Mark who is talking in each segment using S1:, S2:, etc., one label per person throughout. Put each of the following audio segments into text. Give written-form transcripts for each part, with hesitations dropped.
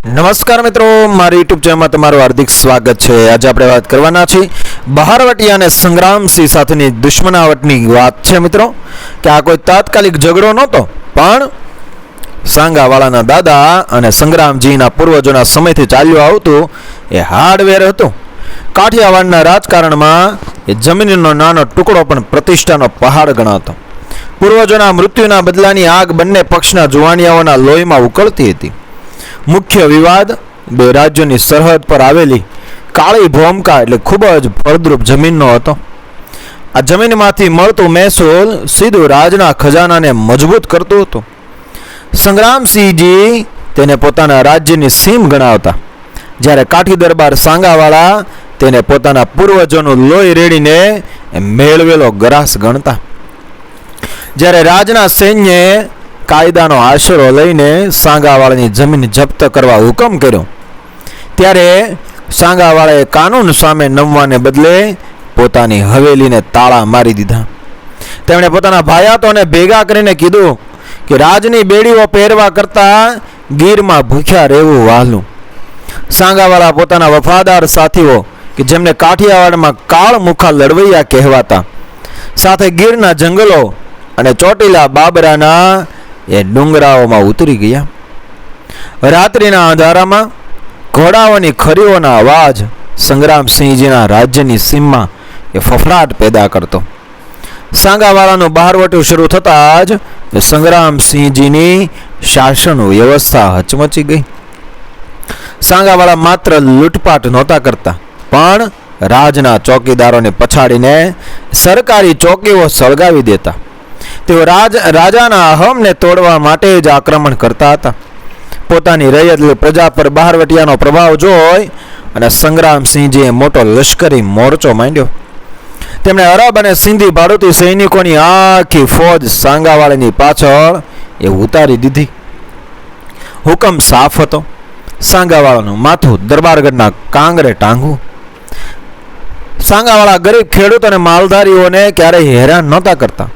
S1: નમસ્કાર મિત્રો, મારી યુટ્યુબ ચેનલમાં તમારું હાર્દિક સ્વાગત છે। આજે આપણે વાત કરવાના છીએ બહારવટી અને સંગ્રામસિંહ સાથેની દુશ્મનાવટની વાત છે મિત્રો, કે આ કોઈ તાત્કાલિક ઝઘડો નહોતો, પણ સાંગાવાળાના દાદા અને સંગ્રામજીના પૂર્વજોના સમયથી ચાલ્યું આવતું એ હાર્ડવેર હતું। કાઠિયાવાડના રાજકારણમાં એ જમીનનો નાનો ટુકડો પણ પ્રતિષ્ઠાનો પહાડ ગણાતો। પૂર્વજોના મૃત્યુના બદલાની આગ બંને પક્ષના જુવાનિયાઓના લોહીમાં ઉકળતી હતી। મુખ્ય વિવાદ બે રાજ્યોની સરહદ પર આવેલી કાળી ભોમકા એટલે ખૂબ જ ફળદ્રુપ જમીનનો હતો। આ જમીનમાંથી મળતું મહેસૂલ સીધું રાજના ખજાનાને મજબૂત કરતું હતું। સંગ્રામસિંહજી તેને પોતાના રાજ્યની સીમ ગણાવતા, જ્યારે કાઠી દરબાર સાંગાવાળા તેને પોતાના પૂર્વજોનું લોહી રેડીને મેળવેલો ગરાસ ગણતા। જ્યારે રાજના સૈન્યએ કાયદાનો આશરો લઈને સાંગાવાળાની જમીન જપ્ત કરવા હુકમ કર્યો, ત્યારે સાંગાવાળાએ કાનૂન સામે નમવાને બદલે પોતાની હવેલીને તાળા મારી દીધા। તેમણે પોતાના ભાયાતોને ભેગા કરીને કીધું કે રાજની બેડીઓ પહેરવા કરતાં ગીરમાં ભૂખ્યા રહેવું વહાલું। સાંગાવાળા પોતાના વફાદાર સાથીઓ કે જેમને કાઠિયાવાડમાં કાળમુખા લડવૈયા કહેવાતા, સાથે ગીરના જંગલો અને ચોટીલા બાબરાના એ ડુંગરાઓમાં ઉતરી ગયા। રાત્રિના અંધારામાં ઘોડાઓની ખરીઓના અવાજ સંગ્રામસિંહજીના રાજ્યની સીમમાં એ ફફડાટ પેદા કરતો। સાંગાવાળાનું બહારવટું શરૂ થતાં જ સંગ્રામસિંહજીની શાસન વ્યવસ્થા હચમચી ગઈ। સાંગાવાળા માત્ર લૂંટપાટ નહોતા કરતા, પણ રાજના ચોકીદારોને પછાડીને સરકારી ચોકીઓ સળગાવી દેતા। તેઓ રાજાના અહમને તોડવા માટે જ આક્રમણ કરતા હતા। પોતાની રૈયત પ્રજા પર બહારવટિયાનો પ્રભાવ જોઈ અને સંગ્રામસિંહજીએ મોટો લશ્કરી મોરચો માંડ્યો। તેમણે અરબ અને સિંધી ભાડૂતી સૈનિકોની આખી ફોજ સાંગાવાળાની પાછળ એ ઉતારી દીધી। હુકમ સાફ હતો, સાંગાવાળાનું માથું દરબારગઢના કાંગરે ટાંગવું। સાંગાવાળા ગરીબ ખેડૂત અને માલધારીઓને ક્યારેય હેરાન નહોતા કરતા।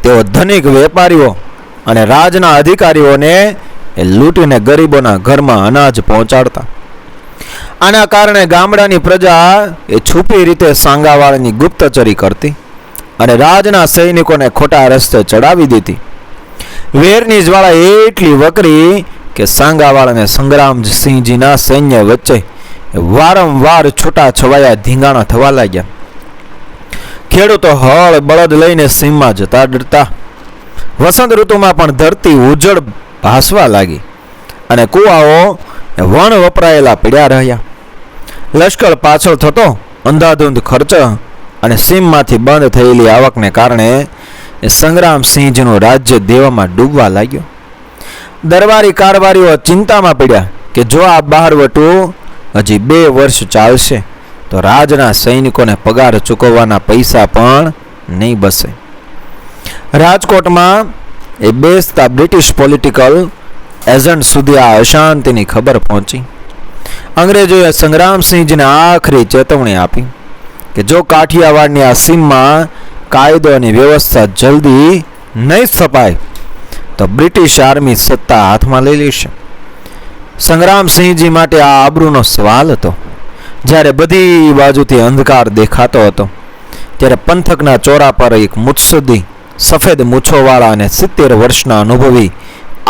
S1: તેઓ ધનિક વેપારીઓ અને રાજના અધિકારીઓને એ લૂંટીને ગરીબોના ઘરમાં અનાજ પહોંચાડતા। આના કારણે ગામડાની પ્રજા એ છુપી રીતે સાંગાવાળાની ગુપ્તચરી કરતી અને રાજના સૈનિકોને ખોટા રસ્તે ચડાવી દેતી। વેરની જ્વાળા એટલી વકરી કે સાંગાવાળા અને સંગ્રામસિંહજીના સૈન્ય વચ્ચે વારંવાર છૂટા છવાયા ધીંગાણા થવા લાગ્યા। ખેડૂતો હળ બળદ લઈને સીમમાં જતા ડરતા। વસંત ઋતુમાં પણ ધરતી ઉજળ ભાસવા લાગી અને કુવાઓ વણ વપરાયેલા પડ્યા રહ્યા। લશ્કર પાછળ થતો અંધાધૂંધ ખર્ચ અને સીમમાંથી બંધ થયેલી આવકને કારણે સંગ્રામસિંહજીનું રાજ્ય દેવામાં ડૂબવા લાગ્યો। દરબારી કારભારીઓ ચિંતામાં પડ્યા કે જો આ બહારવટું હજી 2 વર્ષ ચાલશે તો રાજના સૈનિકોને પગાર ચૂકવવાના પૈસા પણ નહીં બસે। રાજકોટમાં એ બેસતા બ્રિટિશ પોલિટિકલ એજન્ટ સુધી આ અશાંતિની ખબર પહોંચી। અંગ્રેજોએ સંગ્રામસિંહજીને આખરી ચેતવણી આપી કે જો કાઠિયાવાડની આ સીમમાં કાયદો અને વ્યવસ્થા જલ્દી નહીં સ્થપાય તો બ્રિટિશ આર્મી સત્તા હાથમાં લઈ લેશે। સંગ્રામસિંહજી માટે આ આબરૂનો સવાલ હતો। જ્યારે બધી બાજુથી અંધકાર દેખાતો હતો, ત્યારે પંથકના ચોરા પર એક મુત્સદ્દી સફેદ મૂછોવાળા અને 70 વર્ષના અનુભવી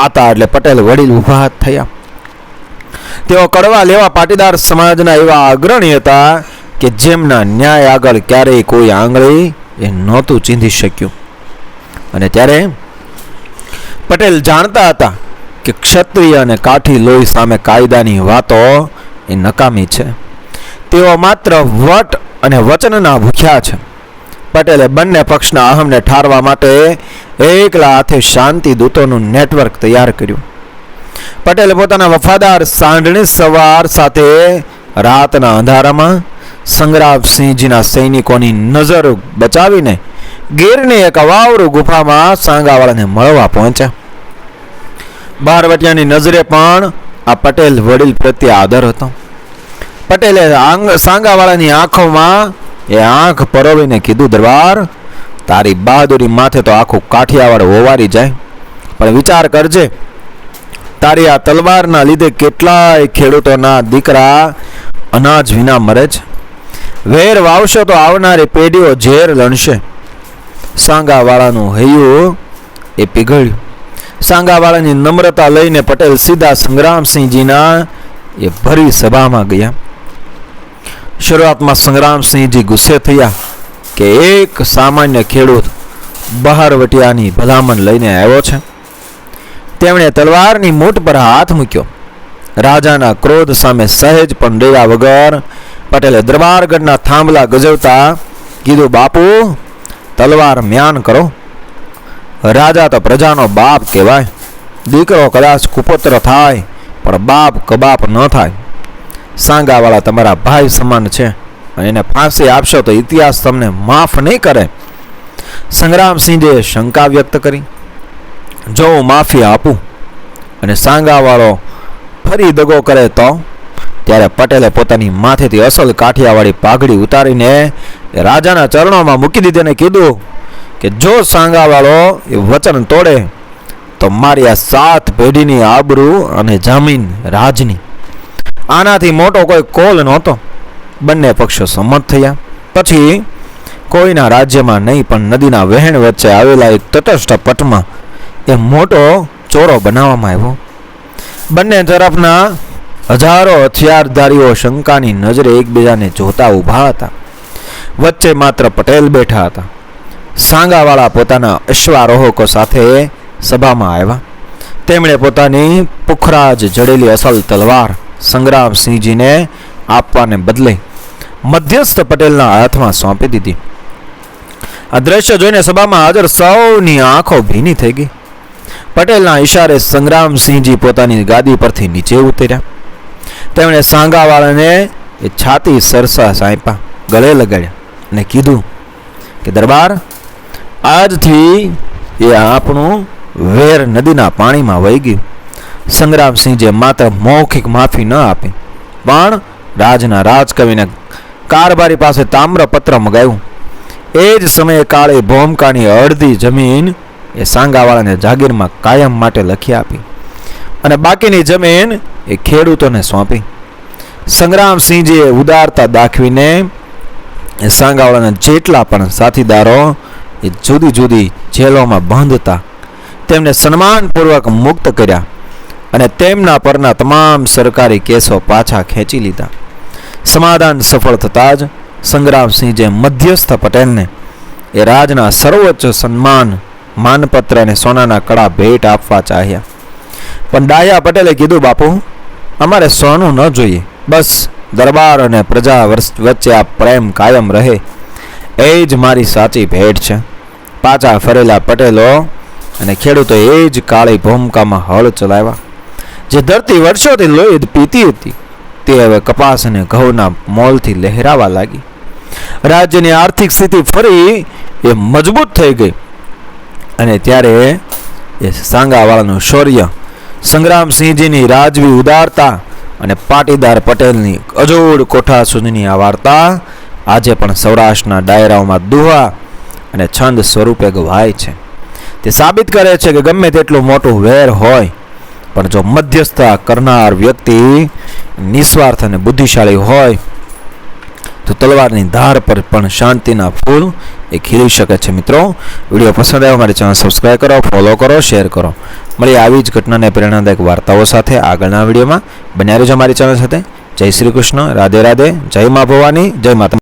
S1: આતા એટલે પટેલ વડીલ ઊભા થયા। તેઓ કડવા લેવા પાટીદાર સમાજના એવા અગ્રણી હતા કે જેમના ન્યાય આગળ ક્યારેય કોઈ આંગળી એ નહોતું ચીંધી શક્યું। અને ત્યારે પટેલ જાણતા હતા કે ક્ષત્રિય અને કાઠી લોહી સામે કાયદાની વાતો એ નકામી છે। તેઓ માત્ર વટ અને વચનના ભૂખ્યા છે। પટેલે બંને પક્ષના અહમને ઠારવા માટે એકલા હાથે શાંતિ દૂતોનું નેટવર્ક તૈયાર કર્યું। પટેલે પોતાના વફાદાર સાંઢણી સવાર સાથે રાતના અંધારામાં સંગ્રામસિંહજીના સૈનિકોની નજર બચાવીને ગીરની એક અવાવરૂ ગુફામાં સાંગાવાળાને મળવા પહોંચ્યા। બહારવટિયાની નજરે પણ આ પટેલ વડીલ પ્રત્યે આદર હતો। પટેલે સાંગાવાળાની આંખોમાં એ આંખ પરોવીને કીધું, દરબાર, તારી બહાદુરી માથે તો આખું કાઠિયાવાડ હોવારી જાય, પણ વિચાર કરજે, તારી આ તલવારના લીધે કેટલાય ખેડૂતોના દીકરા અનાજ વિના મરે છે. વેર વાવશો તો આવનારી પેઢીઓ ઝેર લણશે. સાંગાવાળાનું હૈયું એ પીગળ્યું. સાંગાવાળાની નમ્રતા લઈને પટેલ સીધા સંગ્રામસિંહજીના એ ભરી સભામાં ગયા. શરૂઆતમાં સંગ્રામસિંહજી ગુસ્સે થયા કે એક સામાન્ય ખેડૂત બહારવટિયાની ભલામણ લઈને આવ્યો છે. તેમણે તલવારની મૂઠ પર હાથ મૂક્યો. રાજાના ક્રોધ સામે સહેજ પણ ડર્યા વગર પટેલે દરબારગઢના થાંભલા ગજવતા કીધું, બાપુ તલવાર મ્યાન કરો. રાજા તો પ્રજાનો બાપ કહેવાય. દીકરો કદાચ કુપુત્ર થાય પણ બાપ કબાપ ન થાય. સાંગાવાળા તમારા ભાઈ સમાન છે અને એને ફાંસી આપશો તો ઇતિહાસ તમને માફ નહીં કરે. સંગ્રામસિંહે શંકા વ્યક્ત કરી. જો હું માફી આપું અને સાંગાવાળો ફરી દગો કરે તો? ત્યારે પટેલે પોતાની માથેથી અસલ કાઠિયાવાડી પાઘડી ઉતારીને રાજાના ચરણોમાં મૂકી દીધી અને કીધું કે જો સાંગાવાળો એ વચન તોડે તો મારી આ 7 પેઢીની આબરૂ અને જમીન રાજની. આનાથી મોટો કોઈ કોલ નહોતો. બંને પક્ષો સંમત થયા. પછી કોઈના રાજ્યમાં નહીં પણ નદીના વહેણ વચ્ચે આવેલા એક તટસ્થ પટમાં એ મોટો ચોરો બનાવવામાં આવ્યો. બંને તરફના હજારો હથિયારધારીઓ શંકાની નજરે એકબીજાને જોતા ઊભા હતા. વચ્ચે માત્ર પટેલ બેઠા હતા. સાંગાવાળા પોતાના અશ્વારોહકો સાથે સભામાં આવ્યા. તેમણે પોતાની પુખરાજ જડેલી અસલ તલવાર સંગ્રામસિંહજીને આપવાને બદલે મધ્યસ્થ પટેલના હાથમાં સોંપી દીધી. આ દ્રશ્ય જોઈને સભામાં હાજર સૌની આંખો ભીની થઈ ગઈ. પટેલના ઈશારે સંગ્રામસિંહજી પોતાની ગાદી પરથી નીચે ઉતર્યા. તેમણે સાંગાવાળાને એ છાતી સરસા સાંપ્યા, ગળે લગાડ્યા અને કીધું કે દરબાર, આજથી એ આપણું વેર નદીના પાણીમાં વહી ગયું. સંગ્રામસિંહજીએ માત્ર મૌખિક માફી ન આપી પણ રાજના રાજકવિને કારભારી પાસે તામ્રપત્ર મગાવ્યું. એ જ સમયે કાળી ભોમકાની અડધી જમીન એ સાંગાવાળાને જાગીરમાં કાયમ માટે લખી આપી અને બાકીની જમીન એ ખેડૂતોને સોંપી. સંગ્રામસિંહજીએ ઉદારતા દાખવીને એ સાંગાવાળાના જેટલા પણ સાથીદારો એ જુદી જુદી જેલોમાં બંધ હતા તેમને સન્માનપૂર્વક મુક્ત કર્યા અને તેમના પરના તમામ સરકારી કેસો પાછા ખેંચી લીધા. સમાધાન સફળ થતાં જ સંગ્રામસિંહજીએ મધ્યસ્થ પટેલને એ રાજના સર્વોચ્ચ સન્માન માનપત્ર અને સોનાના કડા ભેટ આપવા ચાહ્યા. પણ ડાયા પટેલે કીધું, બાપુ અમારે સોનું ન જોઈએ, બસ દરબાર અને પ્રજા વચ્ચે આ પ્રેમ કાયમ રહે એ જ મારી સાચી ભેટ છે. પાછા ફરેલા પટેલો અને ખેડૂતો એ જ કાળી ભૂમિકામાં હળ ચલાવ્યા. જે ધરતી વર્ષોથી લોહી પીતી હતી તે હવે કપાસ અને ઘઉંના મોલથી લહેરાવા લાગી. રાજ્યની આર્થિક સ્થિતિ ફરી એ મજબૂત થઈ ગઈ અને ત્યારે એ સાંગાવાળાનું શૌર્ય, સંગ્રામસિંહજીની રાજવી ઉદારતા અને પાટીદાર પટેલની અજોડ કોઠા સુધીની આ વાર્તા આજે પણ સૌરાષ્ટ્રના ડાયરાઓમાં દુહા અને છંદ સ્વરૂપે ગવાય છે. તે સાબિત કરે છે કે ગમે તેટલું મોટું વેર હોય પણ જો મધ્યસ્થતા કરનાર વ્યક્તિ નિસ્વાર્થ અને બુદ્ધિશાળી હોય તો તલવારની ધાર પર પણ શાંતિના ફૂલ એ ખીલી શકે છે. મિત્રો, વિડીયો પસંદ આવ્યો મારી ચેનલ સબસ્ક્રાઈબ કરો, ફોલો કરો, શેર કરો. મળીએ આવી જ ઘટનાને પ્રેરણાદાયક વાર્તાઓ સાથે આગળના વિડીયોમાં. બન્યા રહેજો મારી ચેનલ સાથે. જય શ્રી કૃષ્ણ, રાધે રાધે, જય મા ભવાની, જય માતા.